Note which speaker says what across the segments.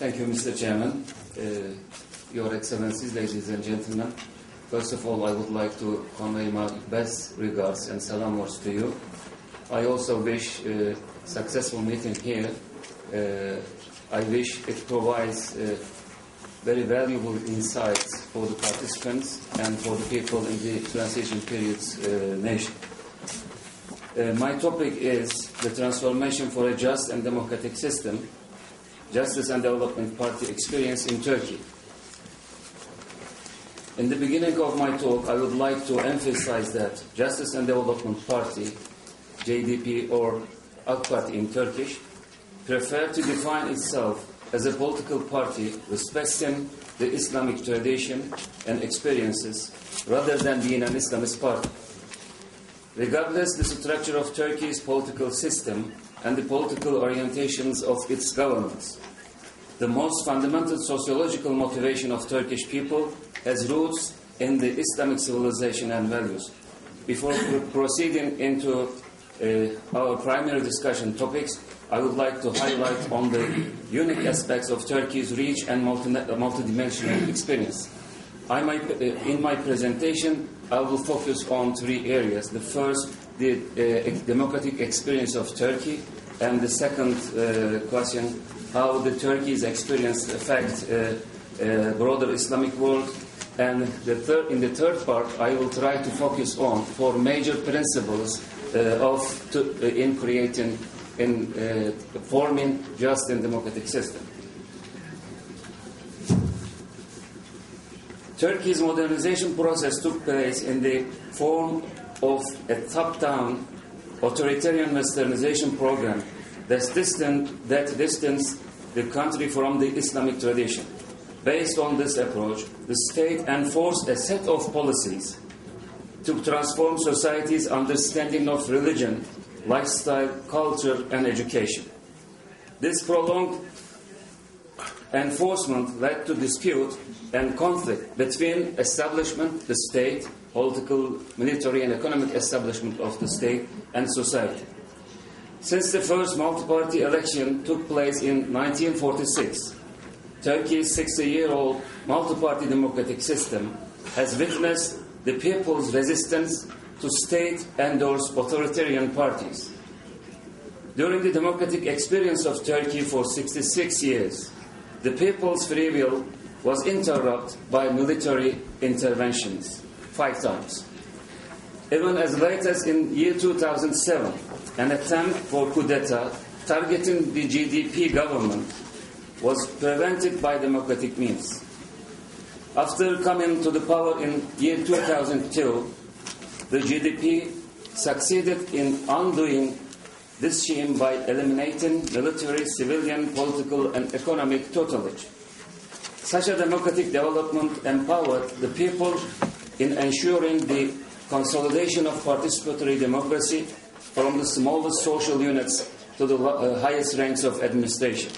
Speaker 1: Thank you, Mr. Chairman. Your Excellencies, ladies and gentlemen. First of all, I would like to convey my best regards and salamos to you. I also wish a successful meeting here. I wish it provides very valuable insights for the participants and for the people in the transition period's nation. My topic is the transformation for a just and democratic system, Justice and Development Party experience in Turkey. In the beginning of my talk, I would like to emphasize that Justice and Development Party, JDP or AK Party in Turkish, prefer to define itself as a political party respecting the Islamic tradition and experiences rather than being an Islamist party. Regardless the structure of Turkey's political system and the political orientations of its governments, the most fundamental sociological motivation of Turkish people has roots in the Islamic civilization and values. Before proceeding into our primary discussion topics, I would like to highlight on the unique aspects of Turkey's rich and multidimensional experience. In my presentation, I will focus on three areas. The first, the democratic experience of Turkey, and the second question, how the Turkey's experience affects broader Islamic world. And in the third part, I will try to focus on four major principles in forming just and democratic system. Turkey's modernization process took place in the form of a top-down authoritarian westernization program that distanced the country from the Islamic tradition. Based on this approach, the state enforced a set of policies to transform society's understanding of religion, lifestyle, culture, and education. This prolonged enforcement led to dispute and conflict between establishment, the state, political, military, and economic establishment of the state and society. Since the first multi-party election took place in 1946, Turkey's 60-year-old multi-party democratic system has witnessed the people's resistance to state-endorsed authoritarian parties. During the democratic experience of Turkey for 66 years, the people's free will was interrupted by military interventions 5 times. Even as late as in year 2007, an attempt for coup d'etat targeting the GDP government was prevented by democratic means. After coming to the power in year 2002, the GDP succeeded in undoing this scheme by eliminating military, civilian, political, and economic tutelage. Such a democratic development empowered the people in ensuring the consolidation of participatory democracy from the smallest social units to the highest ranks of administration.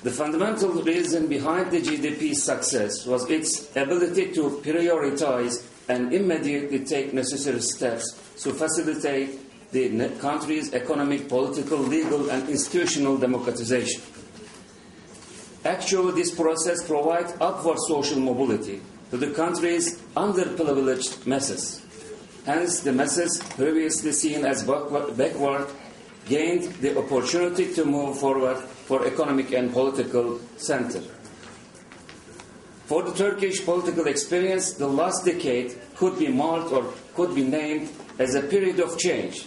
Speaker 1: The fundamental reason behind the GDP's success was its ability to prioritize and immediately take necessary steps to facilitate the country's economic, political, legal, and institutional democratization. Actually, this process provides upward social mobility to the country's underprivileged masses. Hence, the masses previously seen as backward gained the opportunity to move forward for economic and political center. For the Turkish political experience, the last decade could be marked or could be named as a period of change.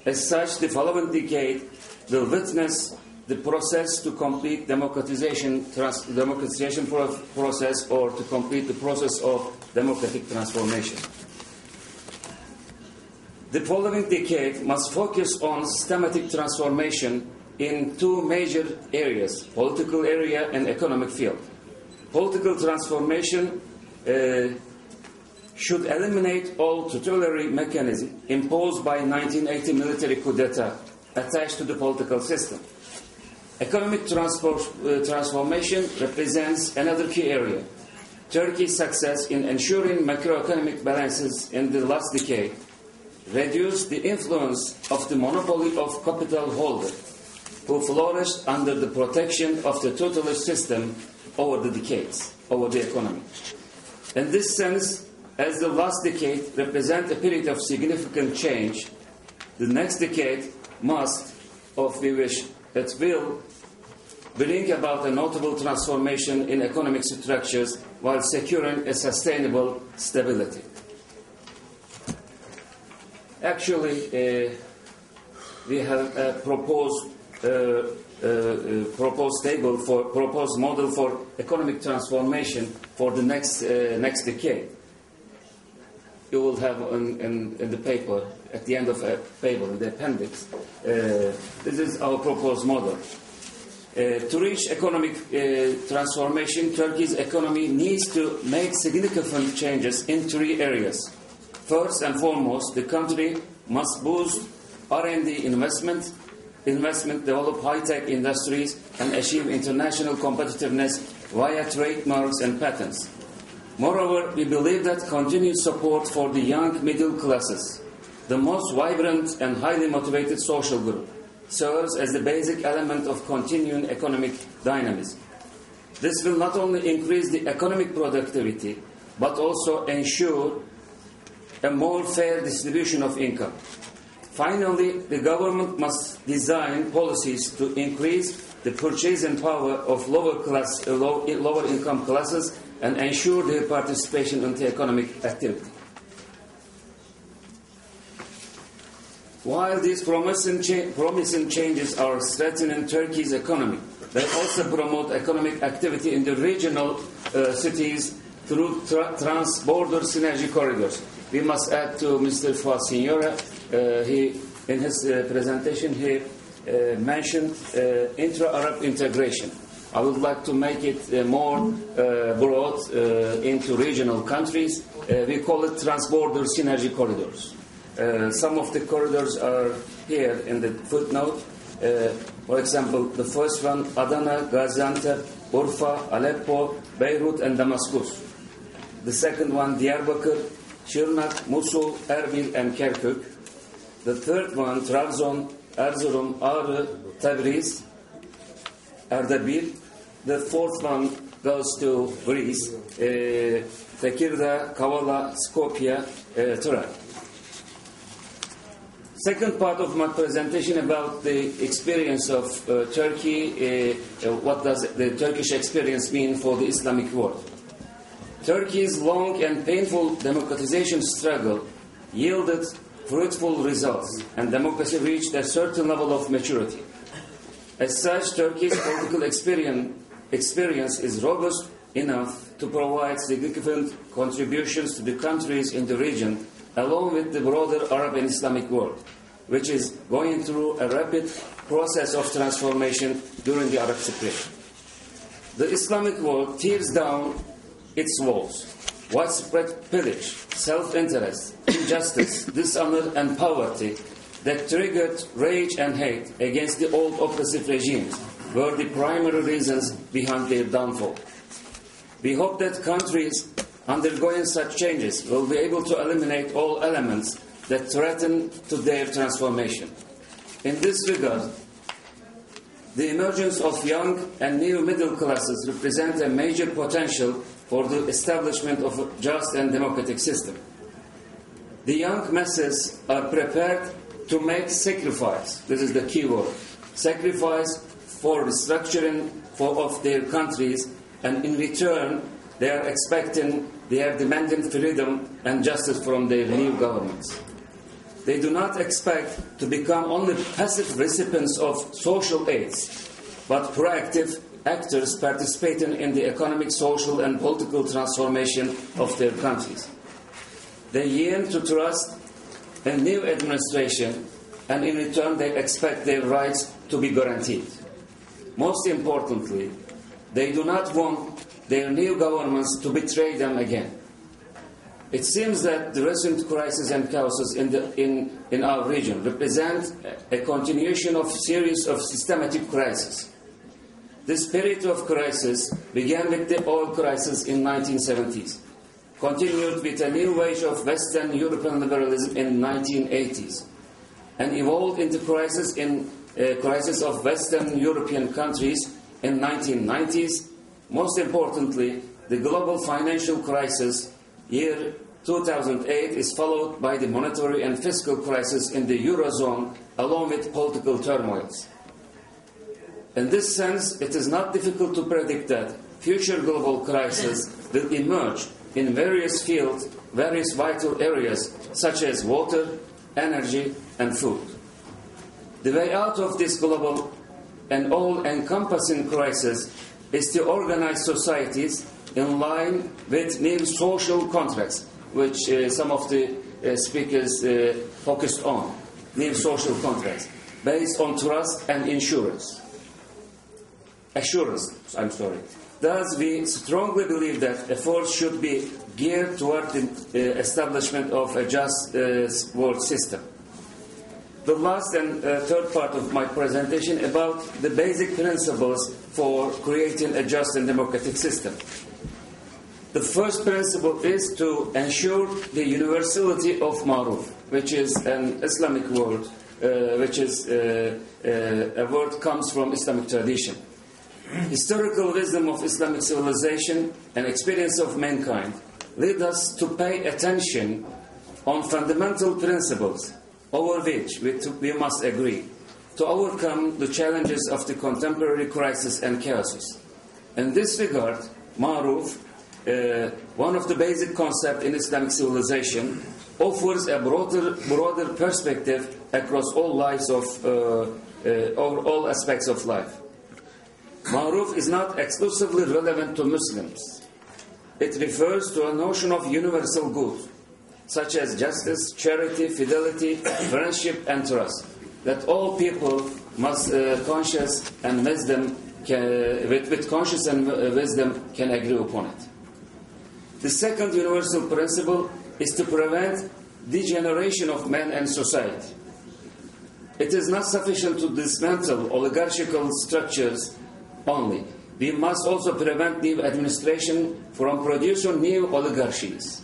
Speaker 1: As such, the following decade will witness the process to complete democratization process, or to complete the process of democratic transformation. The following decade must focus on systematic transformation in two major areas, political area and economic field. Political transformation should eliminate all tutelary mechanisms imposed by 1980 military coup d'etat attached to the political system. Economic transformation represents another key area. Turkey's success in ensuring macroeconomic balances in the last decade reduced the influence of the monopoly of capital holders who flourished under the protection of the totalist system over the decades, over the economy. In this sense, as the last decade represents a period of significant change, the next decade must, or we wish, it will, bring about a notable transformation in economic structures while securing a sustainable stability. Actually, we have a proposed model for economic transformation for the next decade. You will have in the paper, at the end of a paper, in the appendix. This is our proposed model. To reach economic transformation, Turkey's economy needs to make significant changes in 3 areas. First and foremost, the country must boost R&D investment, develop high-tech industries, and achieve international competitiveness via trademarks and patents. Moreover, we believe that continued support for the young middle classes, the most vibrant and highly motivated social group, serves as the basic element of continuing economic dynamism. This will not only increase the economic productivity, but also ensure a more fair distribution of income. Finally, the government must design policies to increase the purchasing power of lower income classes and ensure their participation in the economic activity. While these promising changes are strengthening Turkey's economy, they also promote economic activity in the regional cities through trans-border synergy corridors. We must add to Mr. Fuat Signora, in his presentation, he mentioned intra-Arab integration. I would like to make it more broad into regional countries. We call it trans-border synergy corridors. Some of the corridors are here in the footnote. For example, the first one, Adana, Gaziantep, Urfa, Aleppo, Beirut, and Damascus. The second one, Diyarbakır, Şırnak, Musul, Erbil, and Kirkuk. The third one, Trabzon, Erzurum, Ağrı, Tabriz, Ardabil. The fourth one goes to Greece, Tekirdağ, Kavala, Skopje, Turan. Second part of my presentation about the experience of Turkey, what does the Turkish experience mean for the Islamic world? Turkey's long and painful democratization struggle yielded fruitful results, and democracy reached a certain level of maturity. As such, Turkey's political experience is robust enough to provide significant contributions to the countries in the region, along with the broader Arab and Islamic world, which is going through a rapid process of transformation during the Arab Spring. The Islamic world tears down its walls. Widespread pillage, self-interest, injustice, dishonor, and poverty that triggered rage and hate against the old oppressive regimes were the primary reasons behind their downfall. We hope that countries undergoing such changes will be able to eliminate all elements that threaten to their transformation. In this regard, the emergence of young and new middle classes represent a major potential for the establishment of a just and democratic system. The young masses are prepared to make sacrifice, this is the key word, sacrifice for restructuring of their countries, and in return they are demanding freedom and justice from their new governments. They do not expect to become only passive recipients of social aids, but proactive actors participating in the economic, social, and political transformation of their countries. They yearn to trust a new administration, and in return they expect their rights to be guaranteed. Most importantly, they do not want their new governments to betray them again. It seems that the recent crises and chaos in our region represent a continuation of a series of systematic crises. This period of crisis began with the oil crisis in the 1970s, continued with a new wave of Western European liberalism in the 1980s, and evolved into crisis in crisis of Western European countries in 1990s. Most importantly, the global financial crisis year 2008 is followed by the monetary and fiscal crisis in the Eurozone, along with political turmoils. In this sense, it is not difficult to predict that future global crises will emerge in various fields, various vital areas, such as water, energy, and food. The way out of this global and all-encompassing crisis is to organize societies in line with new social contracts, which some of the speakers focused on, new social contracts, based on trust and assurance. Thus, we strongly believe that efforts should be geared toward the establishment of a just world system. The last and third part of my presentation about the basic principles for creating a just and democratic system. The first principle is to ensure the universality of Ma'ruf, which is an Islamic word, which is a word comes from Islamic tradition. Historical wisdom of Islamic civilization and experience of mankind lead us to pay attention on fundamental principles over which we must agree to overcome the challenges of the contemporary crisis and chaos. In this regard, Ma'ruf, one of the basic concepts in Islamic civilization, offers a broader perspective across all lives of all aspects of life. Ma'ruf is not exclusively relevant to Muslims. It refers to a notion of universal good, such as justice, charity, fidelity, friendship, and trust, that all people must with conscious and wisdom can agree upon it. The second universal principle is to prevent degeneration of man and society. It is not sufficient to dismantle oligarchical structures only. We must also prevent new administration from producing new oligarchies.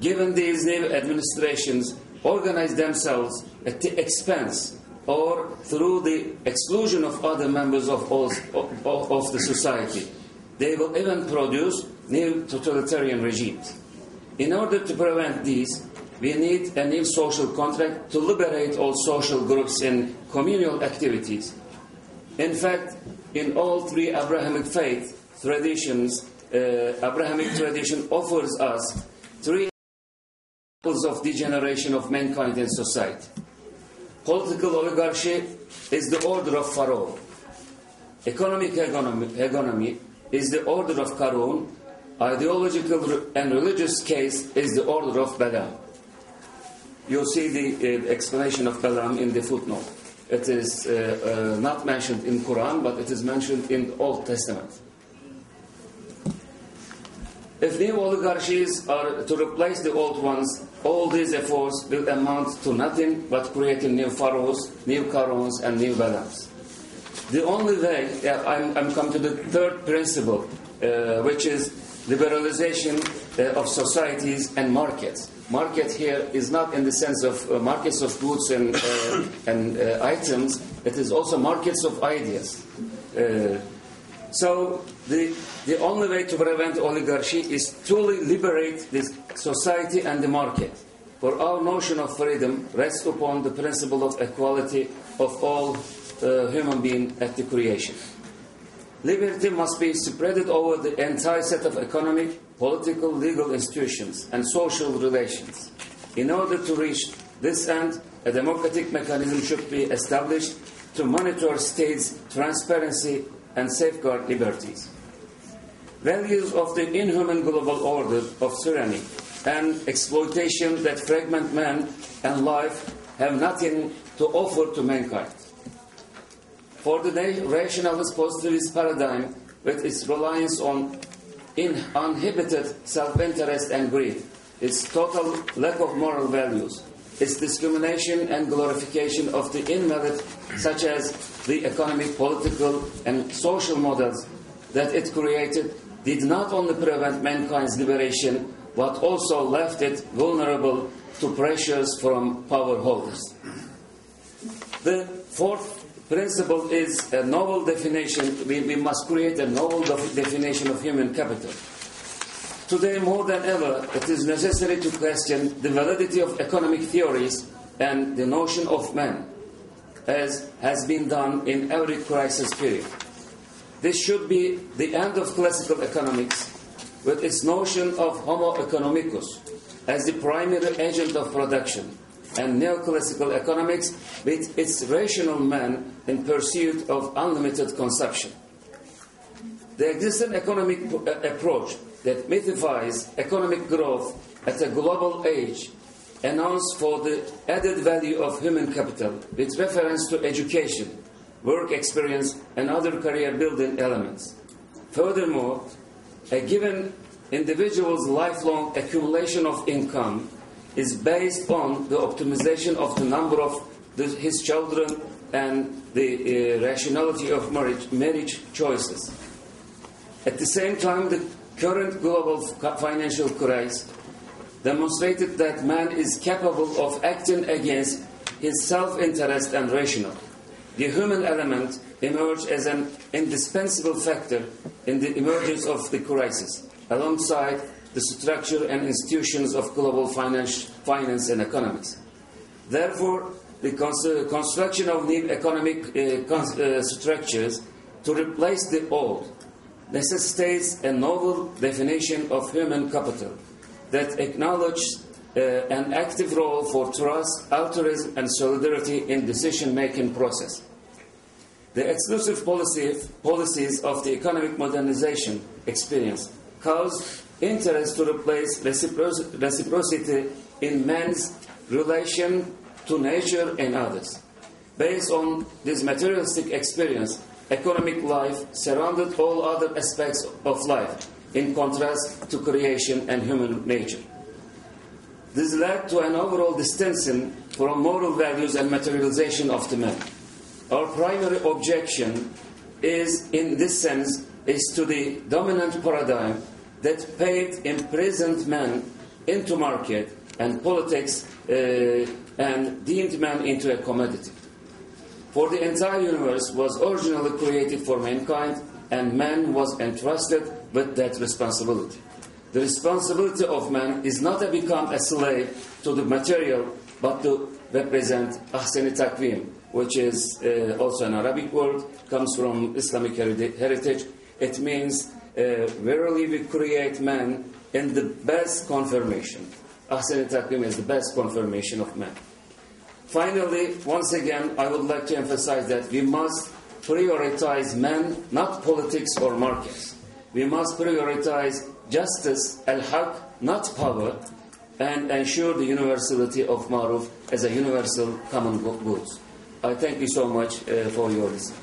Speaker 1: Given these new administrations organize themselves at the expense or through the exclusion of other members of the society, they will even produce new totalitarian regimes. In order to prevent these, we need a new social contract to liberate all social groups in communal activities. In fact, in all three Abrahamic faith traditions, Abrahamic tradition offers us three examples of degeneration of mankind and society. Political oligarchy is the order of Pharaoh. Economic hegemony is the order of Karun. Ideological and religious case is the order of Balaam. You'll see the explanation of Balaam in the footnote. It is not mentioned in Quran, but it is mentioned in the Old Testament. If new oligarchies are to replace the old ones, all these efforts will amount to nothing but creating new pharaohs, new Karuns, and new Balaams. The only way, I'm come to the third principle, which is liberalization of societies and markets. Market here is not in the sense of markets of goods and items. It is also markets of ideas. So the only way to prevent oligarchy is truly liberate this society and the market. For our notion of freedom rests upon the principle of equality of all human beings at the creation. Liberty must be spread over the entire set of economic, political, legal institutions and social relations. In order to reach this end, a democratic mechanism should be established to monitor states' transparency and safeguard liberties. Values of the inhuman global order of tyranny and exploitation that fragment man and life have nothing to offer to mankind. For the rationalist positivist paradigm, with its reliance on uninhibited self-interest and greed, its total lack of moral values, its discrimination and glorification of the invalid, such as the economic, political, and social models that it created, did not only prevent mankind's liberation, but also left it vulnerable to pressures from power holders. The fourth principle is a novel definition. We must create a novel definition of human capital. Today, more than ever, it is necessary to question the validity of economic theories and the notion of man, as has been done in every crisis period. This should be the end of classical economics, with its notion of homo economicus as the primary agent of production, and neoclassical economics with its rational man in pursuit of unlimited consumption. The existing economic approach that mythifies economic growth at a global age announce for the added value of human capital with reference to education, work experience, and other career-building elements. Furthermore, a given individual's lifelong accumulation of income is based on the optimization of the number of his children and the rationality of marriage choices. At the same time, the current global financial crisis demonstrated that man is capable of acting against his self-interest and rationale. The human element emerged as an indispensable factor in the emergence of the crisis, alongside the structure and institutions of global finance and economics. Therefore, the construction of new economic structures to replace the old necessitates a novel definition of human capital that acknowledges an active role for trust, altruism, and solidarity in decision-making process. The exclusive policies of the economic modernization experience caused interest to replace reciprocity in man's relation to nature and others. Based on this materialistic experience, economic life surrounded all other aspects of life, in contrast to creation and human nature. This led to an overall distinction from moral values and materialization of the man. Our primary objection is, in this sense, is to the dominant paradigm that paid imprisoned man into market and politics and deemed man into a commodity. For the entire universe was originally created for mankind, and man was entrusted with that responsibility. The responsibility of man is not to become a slave to the material, but to represent ahsen-i takvim, which is also an Arabic word, comes from Islamic heritage. It means, verily we create man in the best conformation. Ahsen-i takvim is the best conformation of man. Finally, once again, I would like to emphasize that we must prioritize man, not politics or markets. We must prioritize justice, al-haq, not power, and ensure the universality of ma'ruf as a universal common good. I thank you so much for your listening.